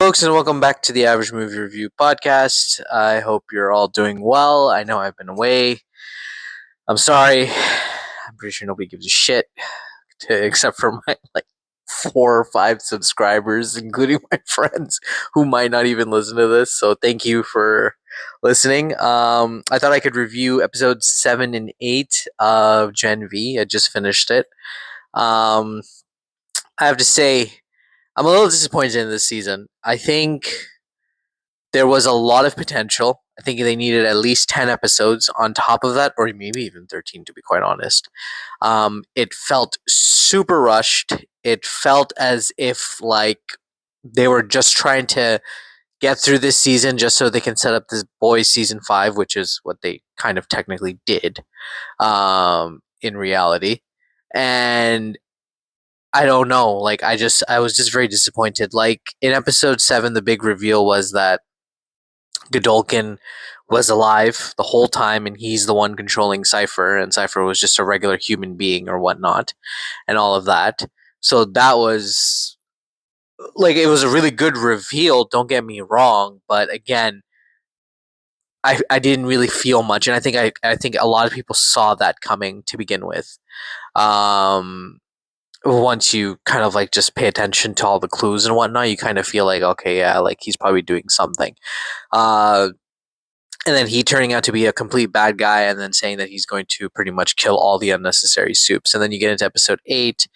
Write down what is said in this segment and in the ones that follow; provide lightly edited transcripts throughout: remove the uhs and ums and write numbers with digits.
folks, and welcome back to the Average Movie Review podcast. I hope you're all doing well. I know I've been away. I'm sorry. I'm pretty sure nobody gives a shit, except for my 4 or 5 subscribers, including my friends who might not even listen to this. So thank you for listening. I thought I could review episodes 7 and 8 of Gen V. I just finished it. Um, I have to say, I'm a little disappointed in this season. I think there was a lot of potential. I think they needed at least 10 episodes on top of that, or maybe even 13, to be quite honest. It felt super rushed. It felt as if, they were just trying to get through this season just so they can set up this boys season 5, which is what they kind of technically did in reality. And I don't know. I was just very disappointed. Like in episode 7, the big reveal was that Godolkin was alive the whole time and he's the one controlling Cypher, and Cypher was just a regular human being or whatnot, and all of that. So that was it was a really good reveal, don't get me wrong, but again, I didn't really feel much, and I think a lot of people saw that coming to begin with. Um Once you kind of just pay attention to all the clues and whatnot, you kind of feel like, okay, yeah, like he's probably doing something. Uh and then he turning out to be a complete bad guy and then saying that he's going to pretty much kill all the unnecessary soups. And then you get into episode 8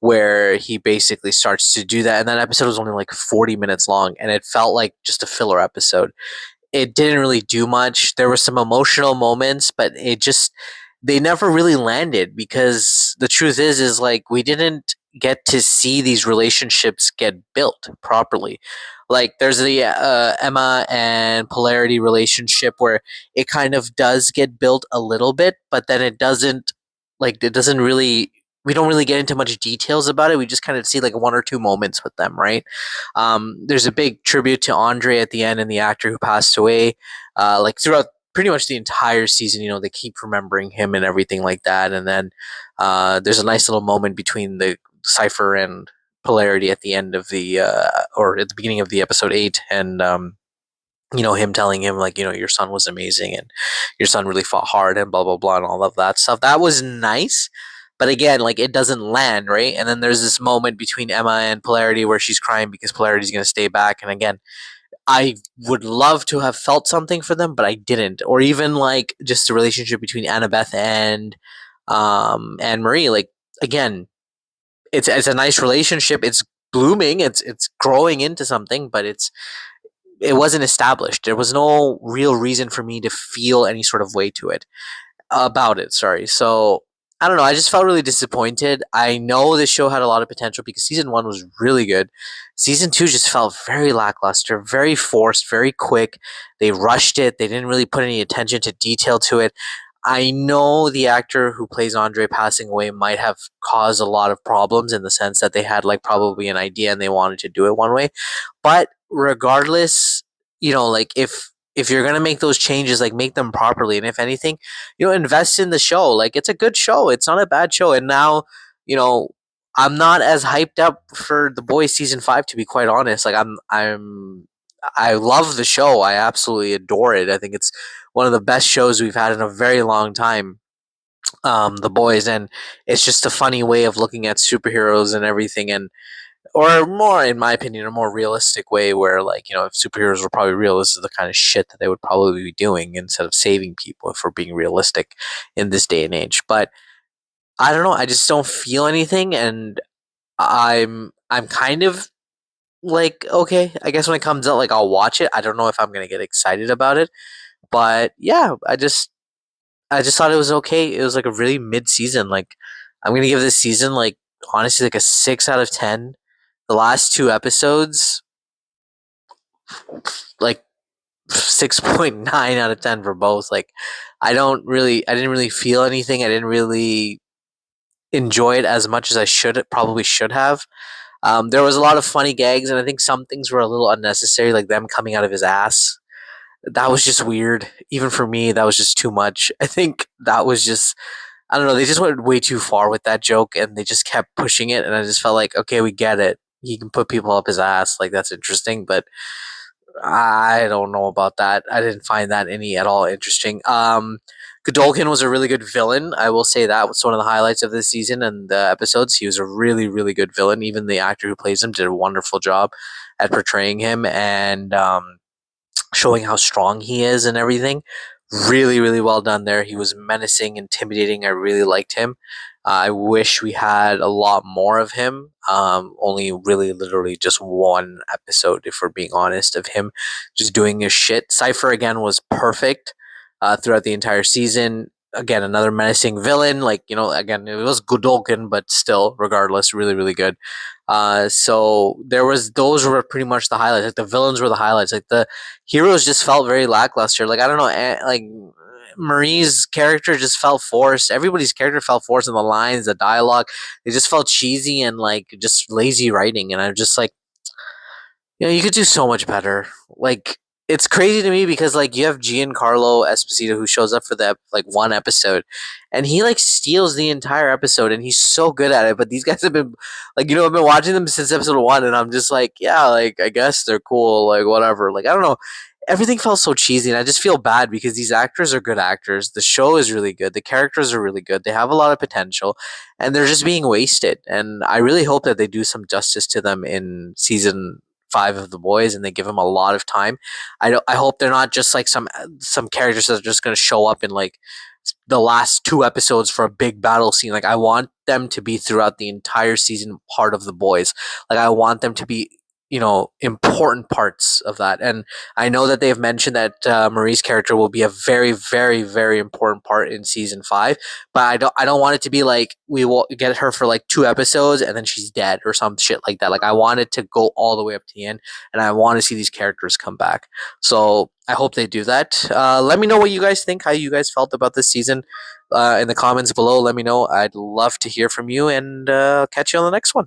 where he basically starts to do that. And that episode was only like 40 minutes long and it felt like just a filler episode. It didn't really do much. There were some emotional moments, but they never really landed, because the truth is like we didn't get to see these relationships get built properly. Like there's the Emma and Polarity relationship where it kind of does get built a little bit, but then it doesn't really, we don't really get into much details about it. We just kind of see like 1 or 2 moments with them, right? There's a big tribute to Andre at the end, and the actor who passed away. Throughout pretty much the entire season, they keep remembering him and everything like that. And then there's a nice little moment between the Cypher and Polarity at the end of or at the beginning of the episode 8, and him telling him your son was amazing and your son really fought hard and blah blah blah and all of that stuff. That was nice, but again, it doesn't land, right? And then there's this moment between Emma and Polarity where she's crying because Polarity's going to stay back, and again, I would love to have felt something for them, but I didn't. Or even just the relationship between Annabeth and Anne Marie. Again, it's a nice relationship. It's blooming. It's growing into something, but it wasn't established. There was no real reason for me to feel any sort of way to it about it. Sorry. So I don't know. I just felt really disappointed. I know this show had a lot of potential because season 1 was really good. Season 2 just felt very lackluster, very forced, very quick. They rushed it. They didn't really put any attention to detail to it. I know the actor who plays Andre passing away might have caused a lot of problems in the sense that they had probably an idea and they wanted to do it one way. But regardless, if you're gonna make those changes, make them properly, and if anything, invest in the show. It's a good show. It's not a bad show. And now, I'm not as hyped up for the boys season 5, to be quite honest. I love the show. I absolutely adore it. I think it's one of the best shows we've had in a very long time. The boys, and it's just a funny way of looking at superheroes and everything, and or more, in my opinion, a more realistic way where if superheroes were probably real, this is the kind of shit that they would probably be doing instead of saving people, if we're being realistic in this day and age. But I don't know, I just don't feel anything, and I'm kind of okay, I guess when it comes out, I'll watch it. I don't know if I'm gonna get excited about it, but yeah, I just thought it was okay. It was a really mid season. I'm gonna give this season honestly a 6 out of 10. The last 2 episodes, 6.9 out of 10 for both. I didn't really feel anything. I didn't really enjoy it as much as I probably should have. There was a lot of funny gags, and I think some things were a little unnecessary, like them coming out of his ass. That was just weird. Even for me, that was just too much. I think that was just, I don't know, they just went way too far with that joke and they just kept pushing it, and I just felt like, okay, we get it. he can put people up his ass. Like that's interesting, but I don't know about that. I didn't find that any at all interesting. Godolkin was a really good villain. I will say that was one of the highlights of this season and the episodes. He was a really, really good villain. Even the actor who plays him did a wonderful job at portraying him and showing how strong he is and everything. Really, really well done there. He was menacing, intimidating. I really liked him. I wish we had a lot more of him. Only really, literally just one episode, if we're being honest, of him just doing his shit. Cypher again was perfect throughout the entire season. Again, another menacing villain. Like again, it was Godolkin, but still, regardless, really, really good. So there was those were pretty much the highlights. Like the villains were the highlights. Like the heroes just felt very lackluster. Like I don't know, like Marie's character just felt forced. Everybody's character felt forced in the lines, the dialogue. They just felt cheesy and like just lazy writing. And I'm just like, you could do so much better. Like it's crazy to me because like you have Giancarlo Esposito who shows up for that like one episode, and he like steals the entire episode, and he's so good at it. But these guys have been like I've been watching them since episode one, and I'm just like yeah, like I guess they're cool, like whatever. Like I don't know. Everything felt so cheesy, and I just feel bad because these actors are good actors. The show is really good. The characters are really good. They have a lot of potential, and they're just being wasted. And I really hope that they do some justice to them in season five of The Boys, and they give them a lot of time. I hope they're not just like some characters that are just going to show up in like the last two episodes for a big battle scene. Like I want them to be throughout the entire season part of The Boys. Like I want them to be important parts of that. And I know that they've mentioned that Marie's character will be a very, very, very important part in season five. But I don't want it to be like we will get her for like two episodes and then she's dead or some shit like that. Like I want it to go all the way up to the end, and I want to see these characters come back. So I hope they do that. Let me know what you guys think, how you guys felt about this season in the comments below. Let me know. I'd love to hear from you, and catch you on the next one.